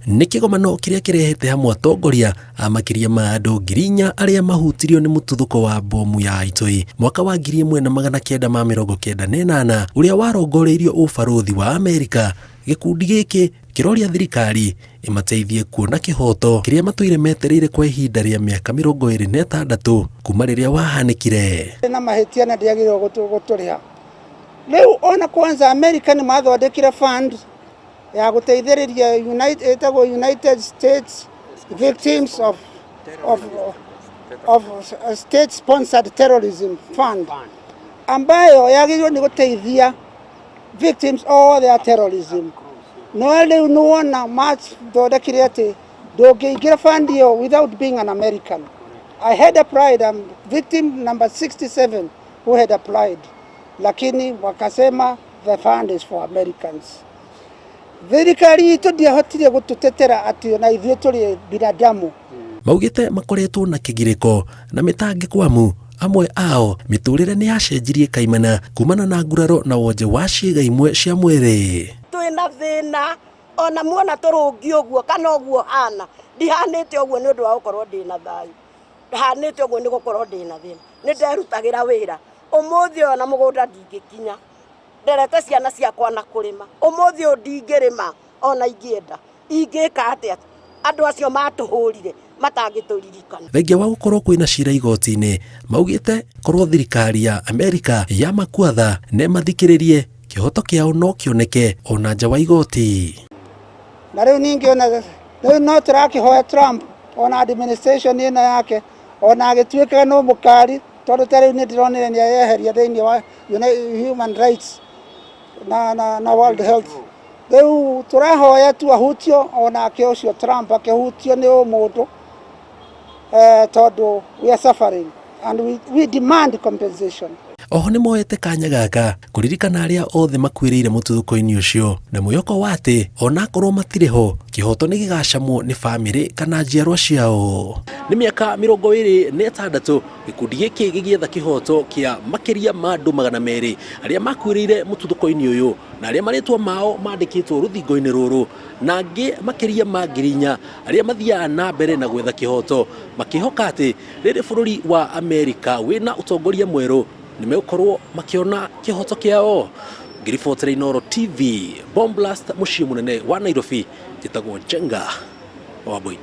nĩ kĩgomano kĩrĩa kĩrehete hamwe atongoria a makĩria ma andũ 4,000 arĩa mahutirio nĩ mũtuthũko wa bomu ya Itoi mwaka wa 1998 ũrĩa warongoreirio ũbarũthi wa Amerika. Gĩkundi gĩkĩ kĩroria thirikari ĩmateithie kuona kĩhoto kĩrĩa matũire metereire kwa ihinda rĩa mĩaka 26 kuma rĩrĩa wahanĩkire. Na mahĩtia na ndiagĩrĩirwo gũtũrĩha. Rĩu ona kwanza Amerika nĩ mathondekire fund ya guteithĩrĩria United States victims of state sponsored terrorism fund ambayo yagĩrĩirwo nĩ guteithia victims all their terrorism. No rĩu nĩwona mathondekire atĩ ndũngĩingĩra fund iyo without being an American. I had applied, I'm victim number 67 who had applied, lakini wakasema the fund is for Americans. Thirikari itũ ndiahotire gũtũtetera atĩ na ithuĩ tũrĩ binadamu. Maugĩte makoretwo na kĩgirĩko na mĩtangĩko amu amwe ao mĩtũrĩre nĩ yacenjirie kaimana kumana na nguraro na wonje wa ciĩga imwe cia mwĩrĩ. Twĩna thĩna ona muona tũrũngi ũguo kana ũguo hana ndihanĩte ũguo nĩ ũndũ wa gũkorwo ndĩna thayũ, ndahanĩte ũguo nĩ gũkorwo ndĩna thĩna, nĩ nderutagĩra wĩra ũmũthĩ ona mũgũnda ndingĩkinya nderete ciana ciakwa na kũrĩma ũmũthĩ ndingĩrĩma ona ingĩenda ingĩka atĩa andũ acio matũhũrire matangĩtũririkana. Thengia wa gũkorwo kwĩna cira igoti-inĩ maugĩte korwo thirikari ya Amerika ya makuatha ne mathikĩrĩrie kĩhoto kĩao no kĩoneke ona nja wa igoti. Na rĩu ningĩ no tũrakĩhoya Trump ona administration ĩno yake ona agĩtuĩkaga no mũkari tondũ ta rĩu nĩ ndĩronire nĩ ayeheria thĩinĩ wa human rights na World Health. Rĩu tũrahoya tu ahutio onake ũcio Trump akĩhutio nĩ mũndũ tondũ we are suffering and we demand compensation. Oho nĩ moete kanya gaka kũririkana arĩa othe makuĩrĩire mũtuthũko-inĩ ũcio na mwĩhoko wa atĩ ona akorwo matirĩ ho kĩhoto nĩ gĩgacamwo nĩ bamĩrĩ kana njiarwa ciao. Nĩ mĩaka 26 gĩkundi gĩkĩ gĩgĩetha kĩhoto kĩa makĩria ma andũ 200 arĩa makuĩrĩire mũtuthũko-inĩ ũyũ na arĩa marĩtwa mao mandĩkĩtwo rũthingo-inĩ rũrũ na angĩ makĩria ma 4,000 arĩa mathiaga na mbere na gwetha kĩhoto makĩhoka atĩ rĩrĩ bũrũri wa Amerika wĩna ũtongoria mwerũ nĩmegũkorwo makĩona kĩhoto kĩao. Ngĩribotera Inooro TV, Bomblast, mũciĩ mũnene wa Nairobi, njĩtagwo Njenga Wambui.